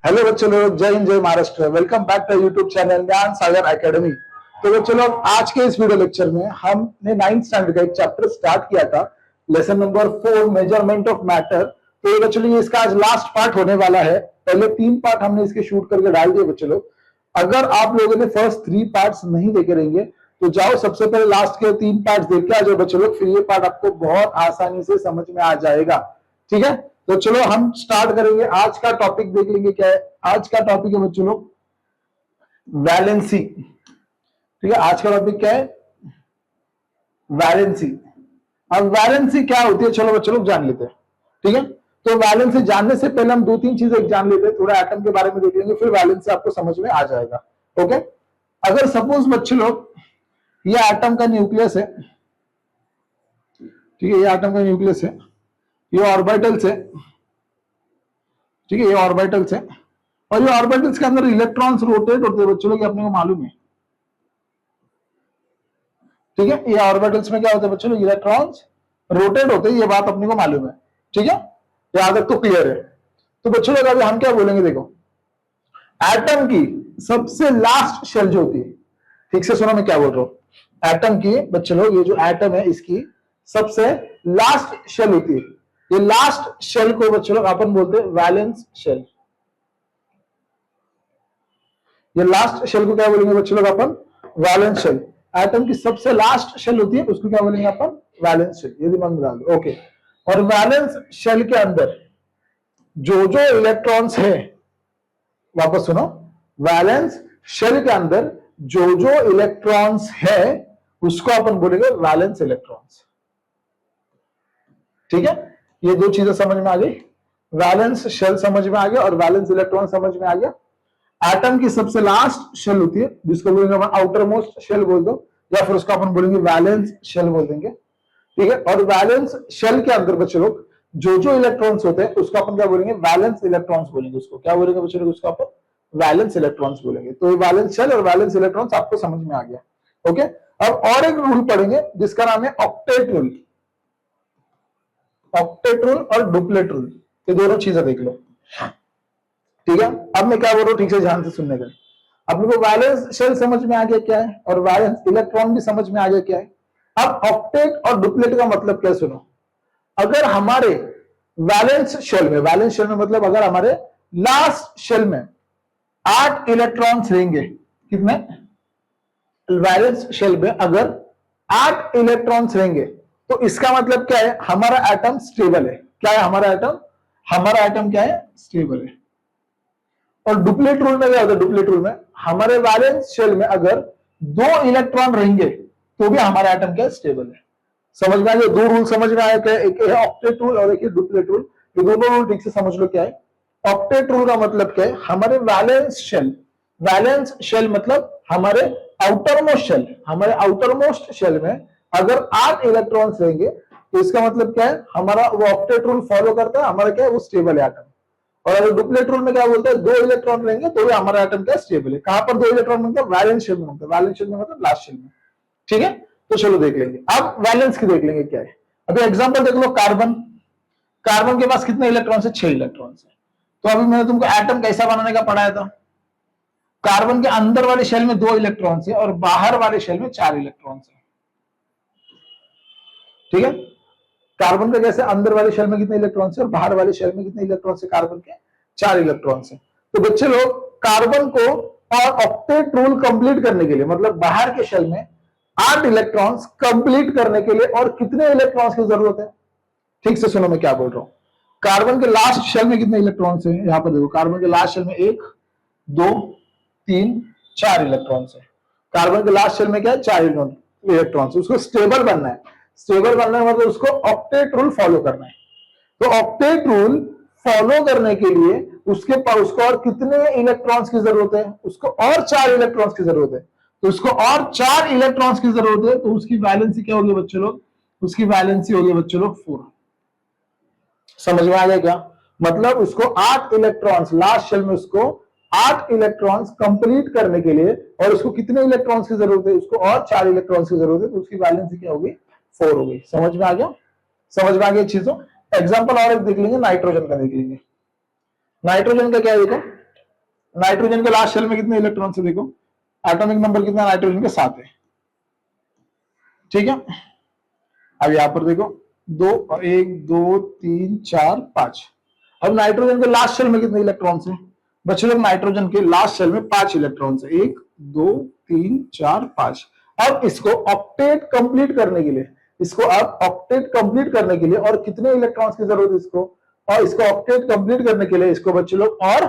Hello बच्चों लोग, जय हिंद जय Maharashtra. Welcome back to YouTube channel Gyan Sagar academy. तो बच्चों लोग, आज के इस वीडियो लेक्चर में हमने 9th स्टैंडर्ड का एक चैप्टर स्टार्ट किया था, lesson number 4 measurement of matter. तो ये बच्चों लोग, इसका आज लास्ट पार्ट होने वाला है। पहले 3 पार्ट हमने इसके शूट करके डाल दिए बच्चों लोग। अगर आप लोगों ने फर्स्ट 3 पार्ट्स नहीं देखे रहेंगे तो जाओ सबसे पहले लास्ट के 3 पार्ट देख के आ जाओ बच्चों लोग, फिर ये पार्ट आपको बहुत आसानी से समझ में आ जाएगा। ठीक है, तो चलो हम स्टार्ट करेंगे। आज का टॉपिक देख लेंगे क्या है। आज का टॉपिक है बच्चों लोग वैलेंसी। ठीक है, आज का टॉपिक क्या है? वैलेंसी। अब वैलेंसी क्या होती है चलो बच्चों लोग जान लेते हैं। ठीक है, तो वैलेंसी जानने से पहले हम 2-3 चीजें जान लेते हैं। थोड़ा एटम के बारे में देख लेंगे, फिर वैलेंसी आपको समझ में आ जाएगा। ओके, अगर सपोज बच्चों लोग ये एटम का न्यूक्लियस है, ठीक है, ये एटम का न्यूक्लियस है, ये ऑर्बिटल्स है, ठीक है, ये ऑर्बिटल्स है, और ये ऑर्बिटल्स के अंदर इलेक्ट्रॉन्स रोटेट होते हैं बच्चों लोग, अपने को मालूम है। ठीक है, ये ऑर्बिटल्स में क्या होता है बच्चों लोग? इलेक्ट्रॉन्स रोटेट होते हैं, ये बात अपने को मालूम है। ठीक है, यहां तक तो क्लियर है। तो बच्चों लोग अभी हम क्या बोलेंगे, देखो, एटम की सबसे लास्ट शेल जो होती है, ठीक से सुनो मैं क्या बोल रहा हूं। एटम की बच्चों लोग, ये जो एटम है इसकी सबसे लास्ट शेल होती है। ये लास्ट शेल को बच्चों लोग अपन बोलते हैं वैलेंस शेल। ये लास्ट शेल को क्या बोलेंगे बच्चों लोग? अपन वैलेंस शेल। एटम की सबसे लास्ट शेल होती है, उसको क्या बोलेंगे अपन? Valence shell. ये दिमाग में डाल दो। ओके, और वैलेंस शेल के अंदर जो जो इलेक्ट्रॉन्स है, वापस सुनो, वैलेंस शेल के अंदर जो जो इलेक्ट्रॉन्स है उसको अपन बोलेंगे वैलेंस इलेक्ट्रॉन्स। ठीक है, ये दो चीजें समझ में आ गई। वैलेंस शेल समझ में आ गया और वैलेंस इलेक्ट्रॉन समझ में आ गया। एटम की सबसे लास्ट शेल होती है, जिसको बोलेंगे अपन आउटर मोस्ट शेल बोल दो, या फिर उसको अपन बोलेंगे वैलेंस शेल बोल देंगे। ठीक है, और वैलेंस शेल के अंदर बच्चे लोग जो जो इलेक्ट्रॉन्स होते हैं उसको अपन क्या बोलेंगे? वैलेंस इलेक्ट्रॉन्स बोलेंगे। उसको क्या बोलेंगे बच्चे लोग? उसको अपन वैलेंस इलेक्ट्रॉन्स बोलेंगे। तो वैलेंस शेल और वैलेंस इलेक्ट्रॉन्स आपको समझ में आ गया। ओके, अब और एक रूल पढ़ेंगे जिसका नाम है ऑक्टेट रूल। ऑक्टेट रूल और डुप्लेट रूल, ये दोनों चीजें देख लो। ठीक है, अब मैं क्या बोल रहा हूं ठीक से ध्यान से सुनने का। अपने को वैलेंस शेल समझ में आ गया क्या है, और वैलेंस इलेक्ट्रॉन भी समझ में आ गया क्या है। अब ऑक्टेट और डुप्लेट का मतलब क्या, सुनो। अगर हमारे वैलेंस शेल में, वैलेंस शेल में मतलब अगर हमारे लास्ट शेल में 8 इलेक्ट्रॉन्स रहेंगे, कितने? वैलेंस शेल में अगर 8 इलेक्ट्रॉन्स रहेंगे तो इसका मतलब क्या है? हमारा एटम स्टेबल है। क्या है हमारा एटम? हमारा एटम क्या है? स्टेबल है। और डुप्लेट रूल में क्या होता है? डुप्लेट रूल में हमारे वैलेंस शेल में अगर 2 इलेक्ट्रॉन रहेंगे तो भी हमारा एटम क्या? स्टेबल है। समझ में आ गया? 2 रूल समझ में आया क्या? एक है ऑक्टेट रूल और एक है डुप्लेट रूल। ये दोनों रूल ठीक से समझ लो क्या है। ऑक्टेट रूल का मतलब क्या है? हमारे वैलेंस शेल, वैलेंस शेल मतलब हमारे आउटर मोस्ट शेल, हमारे आउटर मोस्ट शेल में अगर 8 इलेक्ट्रॉन्स रहेंगे तो इसका मतलब क्या है? हमारा वो ऑक्टेट रूल फॉलो करता है, हमारा क्या है? वो स्टेबल है एटम। और अगर डुप्लेट रूल में क्या बोलते हैं? 2 इलेक्ट्रॉन रहेंगे तो भी हमारा एटम क्या? स्टेबल है। कहां पर 2 इलेक्ट्रॉन मिलते हैं? वैलेंस शेल में मिलते हैं। वैलेंस शेल में मतलब लास्ट शेल में। ठीक है, तो चलो देख लेंगे। अब वैलेंस की देख लेंगे क्या है। अभी एग्जांपल देख लो, कार्बन। कार्बन के पास कितने इलेक्ट्रॉन है? 6 इलेक्ट्रॉन है। तो अभी मैंने तुमको एटम कैसा बनाने का पढ़ाया था। कार्बन के अंदर वाले शेल में 2 इलेक्ट्रॉन है और बाहर वाले शेल में 4 इलेक्ट्रॉन है। ठीक है, कार्बन का जैसे अंदर वाले शेल में कितने इलेक्ट्रॉन है और बाहर वाले शेल में कितने इलेक्ट्रॉन है? कार्बन के 4 इलेक्ट्रॉन है। तो बच्चे लोग, कार्बन को और ऑक्टेट रूल कंप्लीट करने के लिए, मतलब बाहर के शेल में 8 इलेक्ट्रॉन्स कंप्लीट करने के लिए और कितने इलेक्ट्रॉन्स की जरूरत है? ठीक से सुनो मैं क्या बोल रहा हूं। कार्बन के लास्ट शेल में कितने इलेक्ट्रॉन्स हैं? यहां पर देखो, कार्बन के लास्ट शेल में 1 2 3 4 इलेक्ट्रॉन्स है। कार्बन के लास्ट शेल में क्या है? 4 इलेक्ट्रॉन्स। उसको स्टेबल बनना है। स्टेबल बनना है मतलब उसको ऑक्टेट रूल फॉलो करना है। तो ऑक्टेट रूल फॉलो करने के लिए उसके पास उसको और कितने इलेक्ट्रॉन्स की जरूरत है? उसको और 4 इलेक्ट्रॉन्स की जरूरत है। तो उसको और 4 इलेक्ट्रॉन्स की जरूरत है, तो उसकी वैलेंसी क्या होगी बच्चों लोग? उसकी वैलेंसी होगी बच्चों लोग 4। समझ में आ गया क्या? मतलब उसको 8 इलेक्ट्रॉन्स, लास्ट शेल में उसको 8 इलेक्ट्रॉन्स कंप्लीट करने के लिए, और उसको कितने इलेक्ट्रॉन्स की जरूरत है? उसको और 4 इलेक्ट्रॉन्स की जरूरत है, तो उसकी वैलेंसी क्या होगी? 4 होगी। समझ में आ गया? समझ में आ गया चीजों। एग्जाम्पल और एक देख लेंगे, नाइट्रोजन का देख लेंगे। नाइट्रोजन का क्या है देखो, नाइट्रोजन के लास्ट शेल में कितने इलेक्ट्रॉन है देखो, एटॉमिक नंबर कितना नाइट्रोजन के 7 है, ठीक है। अब यहां पर देखो 2 1 2 3 4 5। अब नाइट्रोजन के लास्ट शेल में कितने इलेक्ट्रॉन्स हैं बच्चे लोग, नाइट्रोजन के लास्ट शेल में 5 इलेक्ट्रॉन्स है, 1 2 3 4 5। अब इसको ऑक्टेट कंप्लीट करने के लिए, इसको अब ऑक्टेट कंप्लीट करने के लिए और कितने इलेक्ट्रॉन्स की जरूरत है इसको, और इसको ऑक्टेट कंप्लीट करने के लिए इसको बच्चे लोग और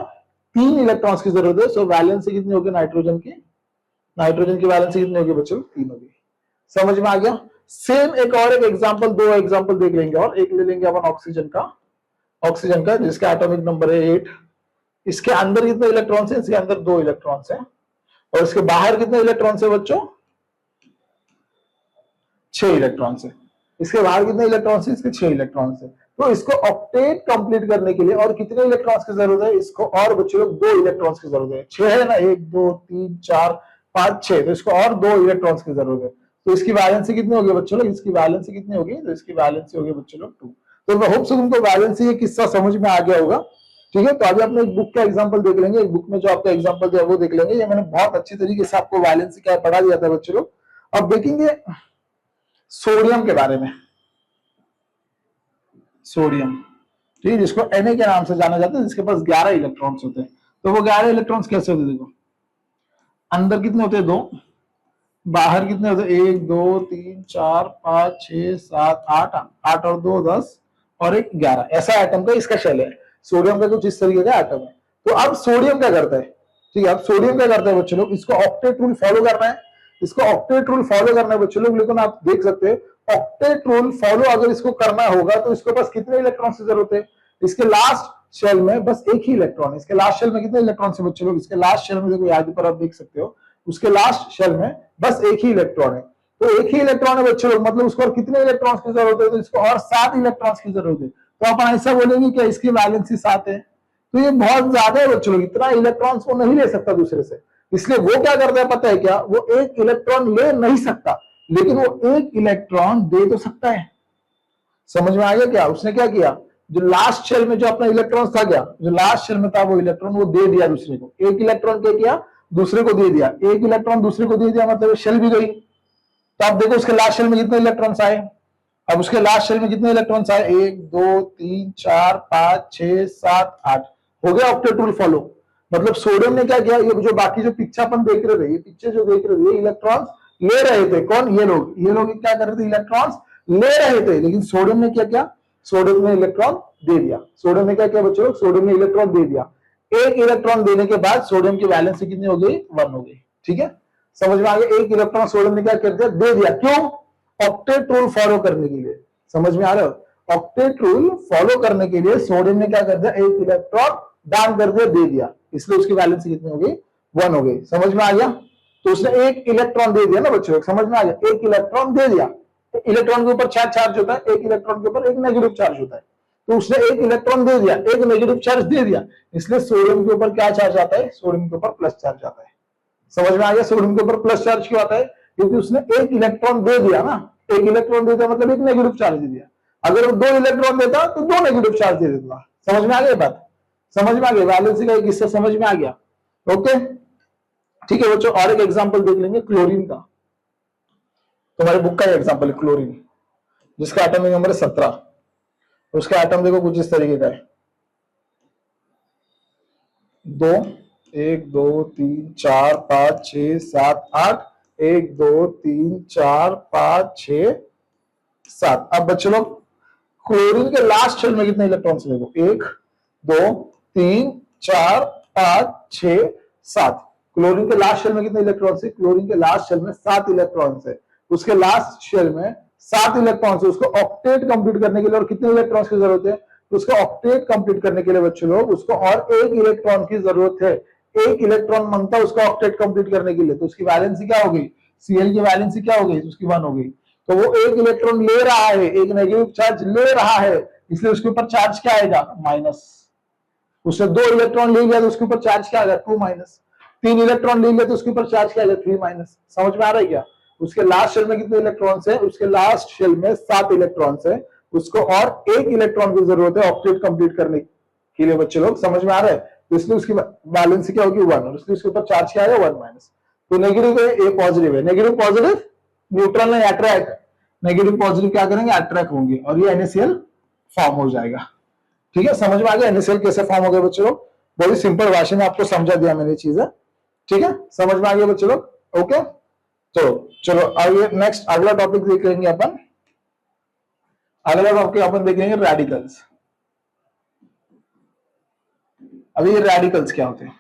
3 इलेक्ट्रॉन्स की जरूरत है। सो वैलेंसी कितनी होगी नाइट्रोजन की, नाइट्रोजन की वैलेंसी कितनी होगी बच्चों, 3 होगी। समझ में आ गया। सेम एक और एक एग्जांपल, 2 एग्जांपल देख लेंगे और एक ले लेंगे अपन ऑक्सीजन का जिसका एटॉमिक नंबर है 8। इसके अंदर कितने इलेक्ट्रॉन्स है, इसके अंदर 2 इलेक्ट्रॉन्स है, और इसके बाहर कितने इलेक्ट्रॉन्स है बच्चों, 6 इलेक्ट्रॉन्स है। इसके बाहर कितने इलेक्ट्रॉन्स है, इसके 6 इलेक्ट्रॉन्स है। तो इसको ऑक्टेट कंप्लीट करने के लिए और कितने इलेक्ट्रॉन्स की जरूरत है, इसको और बच्चों लोग 2 इलेक्ट्रॉन्स की जरूरत है। 6 है ना, 1 2 3 4 5 6, तो इसको और 2 इलेक्ट्रॉन्स की जरूरत है। तो इसकी वैलेंसी कितनी होगी बच्चों लोग, इसकी वैलेंसी कितनी होगी, तो इसकी वैलेंसी होगी बच्चों लोग 2। तो मैं होप से तुमको वैलेंसी ये किस्सा समझ में आ गया होगा, ठीक है। तो अभी अपने एक बुक का एग्जांपल देख लेंगे, एक बुक में जो आपका एग्जांपल दिया वो देख लेंगे। ये मैंने बहुत अच्छी तरीके से आपको वैलेंसी क्या पढ़ा दिया था बच्चों लोग। अब देखेंगे सोडियम के बारे में, सोडियम, ठीक है, जिसको Na के नाम से जाना जाता है, जिसके पास 11 इलेक्ट्रॉन्स होते हैं। तो वो 11 इलेक्ट्रॉन्स कैसे होते हैं देखो, अंदर कितने होते हैं 2, बाहर कितने होते हैं 1 2 3 4 5 6 7 8, 8 और 2 10 और 1 11, ऐसा एटम का इसका शेल है। सोडियम का कुछ इस तरीके का एटम है। तो अब सोडियम क्या करता है, ठीक है, अब सोडियम क्या करता है बच्चों लोग, इसको ऑक्टेट रूल फॉलो करना है, इसको ऑक्टेट रूल फॉलो करना है बच्चों लोग। लेकिन आप देख सकते हैं ऑक्टेट रूल फॉलो अगर इसको करना होगा तो इसके पास कितने इलेक्ट्रॉन की जरूरत है, इसके लास्ट शेल में बस एक ही इलेक्ट्रॉन है। इसके लास्ट शेल में कितने इलेक्ट्रॉन है बच्चों लोग, इसके लास्ट शेल में देखो यहाँ पर आप देख सकते हो, उसके लास्ट शेल में बस एक ही इलेक्ट्रॉन है। तो एक ही इलेक्ट्रॉन है बच्चों लोग, मतलब उसको और कितने इलेक्ट्रॉन्स की जरूरत है, तो इसको और 7 इलेक्ट्रॉन्स की जरूरत है। तो अपन ऐसा बोलेंगे कि इसकी वैलेंसी 7 है। तो ये बहुत ज्यादा है बच्चों लोग, इतना इलेक्ट्रॉन्स वो नहीं ले सकता दूसरे से, इसलिए वो क्या करता है पता है क्या, वो एक इलेक्ट्रॉन ले नहीं सकता, लेकिन वो एक इलेक्ट्रॉन दे तो सकता है। समझ में आ गया क्या, उसने क्या किया, जो लास्ट शेल में जो अपना इलेक्ट्रॉन था क्या, जो लास्ट शेल में था वो इलेक्ट्रॉन वो दे दिया दूसरे को। एक इलेक्ट्रॉन क्या किया, दूसरे को दे दिया, एक इलेक्ट्रॉन दूसरे को दे दिया, मतलब शेल भी गई। तो आप देखो उसके लास्ट शेल में कितने इलेक्ट्रॉन्स आए, अब उसके लास्ट शेल में कितने इलेक्ट्रॉन्स आए, 1 2 3 4 5 6 7 8, हो गया ऑक्टेट रूल फॉलो। मतलब सोडियम ने क्या किया, ये जो बाकी जो पिक्चर अपन देख रहे थे, ये पिक्चर जो देख रहे थे, ये इलेक्ट्रॉन्स ले रहे थे, कौन, ये लोग क्या कर रहे थे, इलेक्ट्रॉन्स ले रहे थे, लेकिन सोडियम ने क्या किया, सोडियम ने इलेक्ट्रॉन दे दिया। सोडियम ने क्या किया बच्चों, सोडियम ने इलेक्ट्रॉन दे दिया। एक इलेक्ट्रॉन देने के बाद सोडियम की वैलेंसी कितनी हो गई, 1 हो गई, ठीक है, समझ में आ गया। एक इलेक्ट्रॉन सोडियम ने क्या कर दिया, दे दिया, क्यों, ऑक्टेट रूल फॉलो करने के लिए। समझ में आ रहा है, ऑक्टेट रूल फॉलो करने के लिए सोडियम ने क्या कर दिया, एक इलेक्ट्रॉन दान कर दिया, दे दिया, इसलिए उसकी वैलेंसी कितनी हो गई, 1 हो गई। समझ में आ गया, तो उसने एक इलेक्ट्रॉन दे दिया ना बच्चों, समझ में आ गया, एक इलेक्ट्रॉन दे दिया। इलेक्ट्रॉन के ऊपर चार्ज होता है, एक इलेक्ट्रॉन के ऊपर एक नेगेटिव चार्ज होता है, तो उसने एक इलेक्ट्रॉन दे दिया, एक नेगेटिव चार्ज दे दिया, इसलिए सोडियम के ऊपर क्या चार्ज आता है, सोडियम के ऊपर प्लस चार्ज आता है। समझ में आ गया, सोडियम के ऊपर प्लस चार्ज क्यों आता है, क्योंकि उसने एक इलेक्ट्रॉन दे दिया ना, एक इलेक्ट्रॉन दे दिया मतलब एक नेगेटिव चार्ज दे दिया। अगर वो 2 इलेक्ट्रॉन देता तो 2 नेगेटिव चार्ज दे देता। समझ में आ गई बात, समझ में आ गई, वैलेंसी का एक हिस्सा समझ में आ गया, ओके, ठीक है बच्चों। और एक एग्जांपल देख लेंगे क्लोरीन का, तुम्हारे बुक का एग्जांपल है क्लोरीन, जिसका एटॉमिक नंबर है 17। उसका एटम देखो कुछ इस तरीके का है, 2 1 2 3 4 5 6 7 8, 1 2 3 4 5 6 7। अब बच्चों लोग क्लोरीन के लास्ट शेल में कितने इलेक्ट्रॉन्स देखो, 1 2 3 4 5 6 7। क्लोरीन के लास्ट शेल में कितने इलेक्ट्रॉन्स है, क्लोरीन के लास्ट शेल में 7 इलेक्ट्रॉन्स है। उसके लास्ट शेल में 7 इलेक्ट्रॉन्स है, उसको ऑक्टेट कंप्लीट करने के लिए और कितने इलेक्ट्रॉन्स की जरूरत है, तो उसको ऑक्टेट कंप्लीट करने के लिए बच्चों लोग उसको और एक इलेक्ट्रॉन की जरूरत है। एक इलेक्ट्रॉन मांगता है उसको ऑक्टेट कंप्लीट करने के लिए, तो उसकी वैलेंसी क्या हो गई, Cl की वैलेंसी क्या हो गई, उसकी 1 हो गई। तो वो एक इलेक्ट्रॉन ले रहा है, एक नेगेटिव चार्ज ले रहा है, इसलिए उसके ऊपर चार्ज क्या आएगा, माइनस। उसने 2 इलेक्ट्रॉन ले लिया तो उसके ऊपर चार्ज क्या आएगा, 2 माइनस। 3 इलेक्ट्रॉन ले लिया तो उसके ऊपर चार्ज क्या आएगा, 3 माइनस। समझ में आ रहा है क्या, उसके लास्ट शेल में कितने इलेक्ट्रॉन्स है, उसके लास्ट शेल में 7 इलेक्ट्रॉन्स है, उसको और एक इलेक्ट्रॉन की जरूरत है ऑक्टेट कंप्लीट करने के लिए बच्चे लोग। समझ में आ रहा है, तो इसलिए उसकी वैलेंसी क्या होगी 1, और इसलिए उसके ऊपर चार्ज क्या आएगा 1 माइनस। तो नेगेटिव है, ये पॉजिटिव है, नेगेटिव पॉजिटिव न्यूट्रल नहीं अट्रैक्ट, नेगेटिव पॉजिटिव क्या करेंगे अट्रैक्ट होंगे और ये NaCl फॉर्म हो जाएगा। ठीक है, समझ में आ गया NaCl कैसे फॉर्म हो गया बच्चों लोग? बहुत ही सिंपल भाषा में आपको समझा दिया मैंने चीजें। ठीक है, समझ में आ गया बच्चों लोग? ओके, तो चलो आइए नेक्स्ट अगला टॉपिक देख लेंगे अपन। अगला टॉपिक अपन देख लेंगे रेडिकल्स। अभी ये रेडिकल्स क्या होते हैं,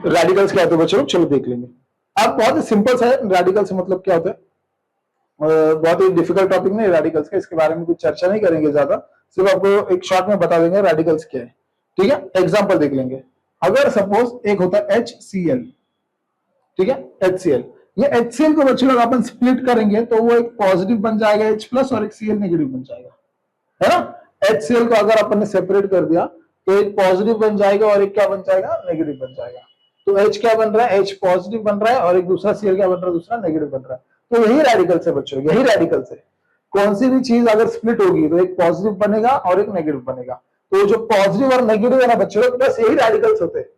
रेडिकल्स क्या होते हैं बच्चों लोग, चलो देख लेंगे। अब बहुत ही सिंपल सा है रेडिकल्स मतलब क्या होता है, बहुत ही डिफिकल्ट टॉपिक नहीं रेडिकल्स का, इसके बारे में कुछ चर्चा नहीं करेंगे ज्यादा, सिर्फ आपको एक शॉर्ट में बता देंगे रेडिकल्स क्या है। ठीक है, एग्जांपल देख लेंगे। अगर सपोज एक होता है HCl, ठीक है HCl, ये HCl को बच्चों लोग अपन स्प्लिट करेंगे तो वो एक पॉजिटिव बन जाएगा H प्लस और एक Cl नेगेटिव बन जाएगा, है ना। HCl को अगर अपन ने सेपरेट कर दिया तो एक पॉजिटिव बन जाएगा और एक क्या बन जाएगा नेगेटिव बन जाएगा। तो H क्या बन रहा है, H पॉजिटिव बन रहा है और एक दूसरा Cl क्या बन रहा है, दूसरा नेगेटिव बन रहा है। तो यही रेडिकल्स है बच्चों, यही रेडिकल्स है। कौन सी भी चीज अगर स्प्लिट होगी तो एक पॉजिटिव बनेगा और एक नेगेटिव बनेगा। तो जो पॉजिटिव और नेगेटिव है ना बच्चों, बस यही रेडिकल्स होते हैं।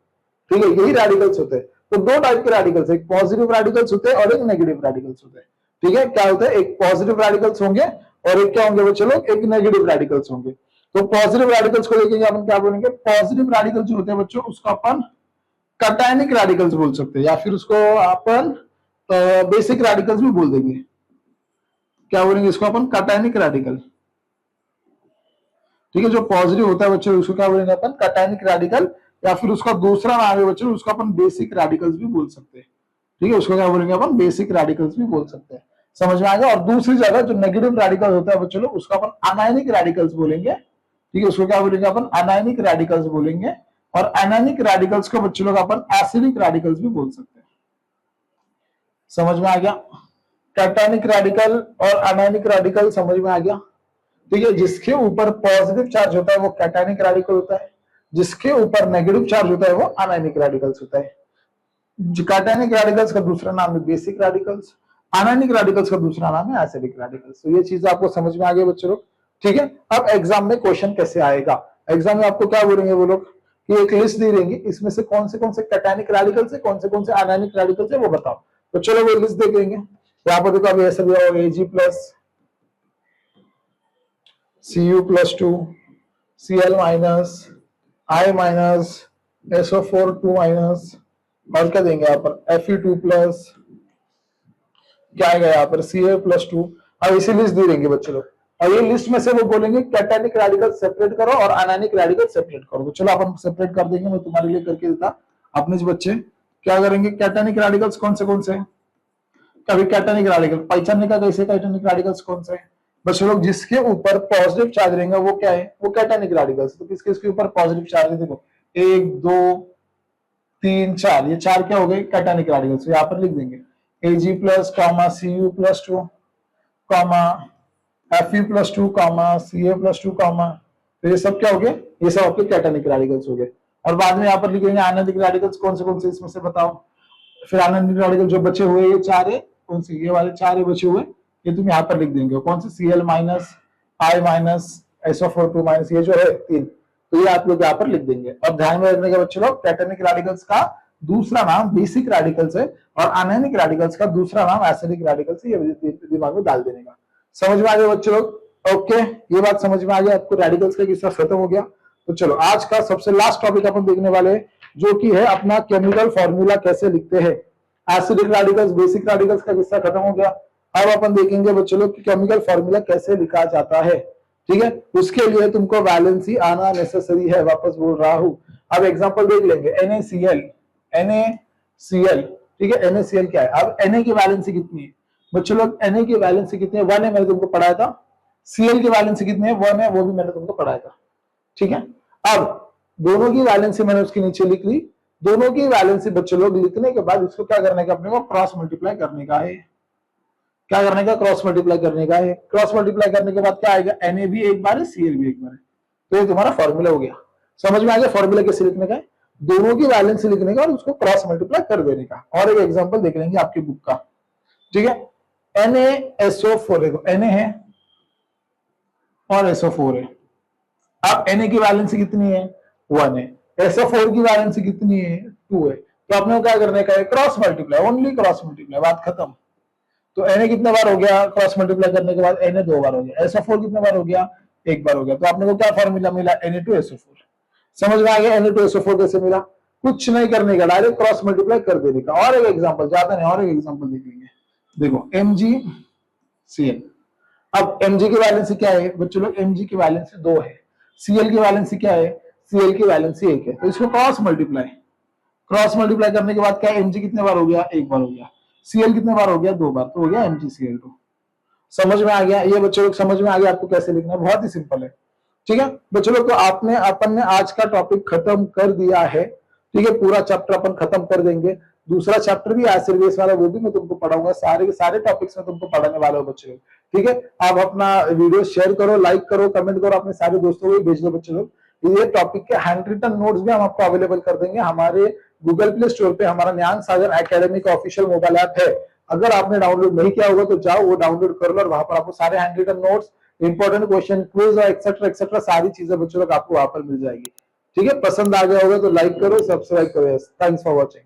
ठीक है, यही रेडिकल्स होते हैं। तो दो टाइप के रेडिकल्स, एक पॉजिटिव रेडिकल्स होते हैं और एक नेगेटिव रेडिकल्स होते हैं। ठीक है, क्या होता है, एक पॉजिटिव रेडिकल्स होंगे और एक क्या होंगे बच्चों लोग, एक नेगेटिव रेडिकल्स होंगे। तो पॉजिटिव रेडिकल्स को देखेंगे अपन, क्या बोलेंगे, पॉजिटिव रेडिकल जो होते हैं बच्चों उसको अपन कैटायनिक रेडिकल्स बोल सकते हैं, या फिर उसको अपन बेसिक रेडिकल्स भी बोल देंगे। क्या बोलेंगे इसको अपन, कैटायनिक रेडिकल। ठीक है, जो पॉजिटिव होता है बच्चों उसको क्या बोलेंगे अपन, कैटायनिक रेडिकल, या फिर उसका दूसरा नाम है बच्चों उसको अपन बेसिक रेडिकल्स भी बोल सकते हैं। ठीक है, उसको क्या बोलेंगे अपन, बेसिक रेडिकल्स भी बोल सकते हैं। समझ में आ गया। और दूसरी जगह जो नेगेटिव रेडिकल होता है बच्चों लोग उसको अपन अनायनिक रेडिकल्स बोलेंगे। ठीक है, उसको क्या बोलेंगे अपन, अनायनिक रेडिकल्स बोलेंगे। और अनायनिक रेडिकल्स को बच्चों लोग अपन एसिडिक रेडिकल्स भी बोल सकते हैं। समझ में आ गया। कैटायनिक रेडिकल और अनायनिक रेडिकल समझ में आ गया। ठीक है, जिसके ऊपर पॉजिटिव चार्ज होता है वो कैटायनिक रेडिकल होता है, जिसके ऊपर नेगेटिव चार्ज होता है वो अनायनिक रेडिकल्स होता है। कैटायनिक रेडिकल्स का दूसरा नाम है बेसिक रेडिकल्स, अनायनिक रेडिकल्स का दूसरा नाम है एसिडिक रेडिकल्स। तो ये चीज आपको समझ में आ गई बच्चों लोग। ठीक है, अब एग्जाम में क्वेश्चन कैसे आएगा, एग्जाम में आपको क्या बोलेंगे वो लोग कि एक लिस्ट दे देंगे, इसमें से कौन से कैटायनिक रेडिकल्स है, कौन से अनायनिक रेडिकल्स है वो बताओ। तो चलो वो लिस्ट देख लेंगे। यहाँ पर देखो अभी ऐसा दिया होगा Ag plus Cu plus 2 Cl minus I minus SO4 2 minus और क्या देंगे यहाँ पर Fe2 प्लस क्या आएगा यहाँ पर Ca प्लस 2। अब इसी लिस्ट दे देंगे बच्चों लोग, और ये लिस्ट में से वो बोलेंगे कैटायनिक रेडिकल सेपरेट करो और अनायनिक रेडिकल सेपरेट करो। तो चलो अपन सेपरेट कर देंगे, मैं तुम्हारे लिए करके देता। अपने बच्चे क्या करेंगे, कैटायनिक रेडिकल्स कौन से हैं, कभी कैटायनिक रेडिकल पहचानने का कैसे, कैटायनिक रेडिकल्स कौन से हैं बच्चों लोग, जिसके ऊपर पॉजिटिव चार्ज रहेगा वो क्या है, वो कैटायनिक रेडिकल्स। तो किसके इसके ऊपर पॉजिटिव चार्ज है, देखो 1 2 3 4, ये 4 क्या हो गए कैटायनिक रेडिकल्स। यहाँ पर लिख देंगे Ag plus comma Cu plus 2 comma Fe plus 2 comma Ca plus 2 comma. तो ये सब क्या हो गए, ये सब आपके कैटायनिक रेडिकल्स हो गए। और बाद में यहाँ पर लिखेंगे आयनिक रेडिकल्स कौन से इसमें से बताओ। फिर आयनिक रेडिकल जो बचे हुए ये 4 है, कौन से, ये वाले 4 है बचे हुए, ये तुम यहाँ पर लिख देंगे कौन से, Cl minus I minus SO4 2 minus, ये जो है 3। तो ये आप लोग यहाँ पर लिख देंगे। और ध्यान में रखने का बच्चों लोग, कैटायनिक रेडिकल्स का दूसरा नाम बेसिक रेडिकल्स है और अनायनिक रेडिकल्स का दूसरा नाम एसिडिक रेडिकल्स है, ये दिमाग में डाल देने का। समझ में आ गया बच्चों लोग? ओके, ये बात समझ में आ गया आपको, रेडिकल्स का किस्सा खत्म हो गया। तो चलो आज का सबसे लास्ट टॉपिक अपन देखने वाले हैं, जो कि है अपना केमिकल फॉर्मूला कैसे लिखते हैं। एसिडिक रेडिकल्स बेसिक रेडिकल्स का किस्सा खत्म हो गया। अब अपन देखेंगे बच्चों लोग कि केमिकल फॉर्मूला कैसे लिखा जाता है। ठीक है, उसके लिए तुमको वैलेंसी आना नेसेसरी है, वापस बोल रहा हूं। अब एग्जांपल देख लेंगे, NaCl। ठीक है, NaCl क्या है। अब Na की वैलेंसी कितनी है बच्चों लोग, Na की वैलेंसी कितनी है, 1 है, मैंने तुमको पढ़ाया था। Cl की वैलेंसी कितनी है, 1 है, वो भी मैंने तुमको पढ़ाया था। ठीक है, अब दोनों की वैलेंसी मैंने उसके नीचे लिख ली। दोनों की वैलेंसी बच्चों लोग लिखने के बाद उसको क्या करने का, अपने को क्रॉस मल्टीप्लाई करने का है। क्या करने का, क्रॉस मल्टीप्लाई करने का है। क्रॉस मल्टीप्लाई करने के बाद क्या आएगा, Na भी एक बार है, Cl भी एक बार है। तो ये तुम्हारा फॉर्मूला हो गया। समझ में आ गया फॉर्मूला कैसे लिखने का है, दोनों की वैलेंसी लिखने का और उसको क्रॉस मल्टीप्लाई कर देने का। और एक एग्जांपल देख लेंगे आपकी बुक का। ठीक है, NaSO4 देखो, Na है और SO4 है। अब Na की वैलेंसी कितनी है, 1 है। SO4 की वैलेंसी कितनी है, 2 है, तो आपने को क्या करने का है, cross multiply, only cross multiply, बात खत्म। तो Na कितने बार हो गया, क्रॉस मल्टीप्लाई करने के बाद Na 2 बार हो गया, SO4 कितने बार हो गया, 1 बार हो गया। तो आपने को क्या फॉर्मूला मिला, Na2SO4। समझ में आ गया Na2SO4 कैसे मिला, कुछ नहीं करने का, डायरेक्ट क्रॉस मल्टीप्लाई कर देने का। और एक एग्जांपल, ज्यादा नहीं, और एक एग्जांपल देख लेंगे। देखो MgCl, अब Mg की वैलेंसी क्या है बच्चों लोग, Mg की वैलेंसी 2 है, Cl की वैलेंसी क्या है, Cl की वैलेंसी 1 है, तो इसको क्रॉस मल्टीप्लाई करने के बाद क्या है, Mg कितने बार हो गया, 1 बार हो गया, Cl कितने बार हो गया, 2 बार, तो हो गया MgCl2। समझ में आ गया ये बच्चों लोग, समझ में आ गया आपको कैसे लिखना है, बहुत ही सिंपल है। ठीक है बच्चों लोग, तो अपन ने आज का टॉपिक खत्म कर दिया है। ठीक है, पूरा चैप्टर अपन खत्म कर देंगे। दूसरा चैप्टर भी एसिड बेस वाला, वो भी मैं तुमको पढ़ाऊंगा, सारे के सारे टॉपिक्स में तुमको पढ़ाने वाला हूँ बच्चों लोग। ठीक है, आप अपना वीडियो शेयर करो, लाइक करो, कमेंट करो, अपने सारे दोस्तों को भेज दो बच्चों लोग। ये टॉपिक के हैंड रिटन नोट्स भी हम आपको अवेलेबल कर देंगे हमारे गूगल प्ले स्टोर पे। हमारा ज्ञान सागर एकेडमी का ऑफिशियल मोबाइल ऐप है, अगर आपने डाउनलोड नहीं किया होगा तो जाओ वो डाउनलोड कर लो, और वहां पर आपको सारे hand written notes, important question, quiz और एक्सेट्रा एक्सेट्रा सारी चीजें बच्चों लोग आपको वहां पर मिल जाएगी। ठीक है, पसंद आ गया होगा तो लाइक करो, सब्सक्राइब करो। Thanks for watching.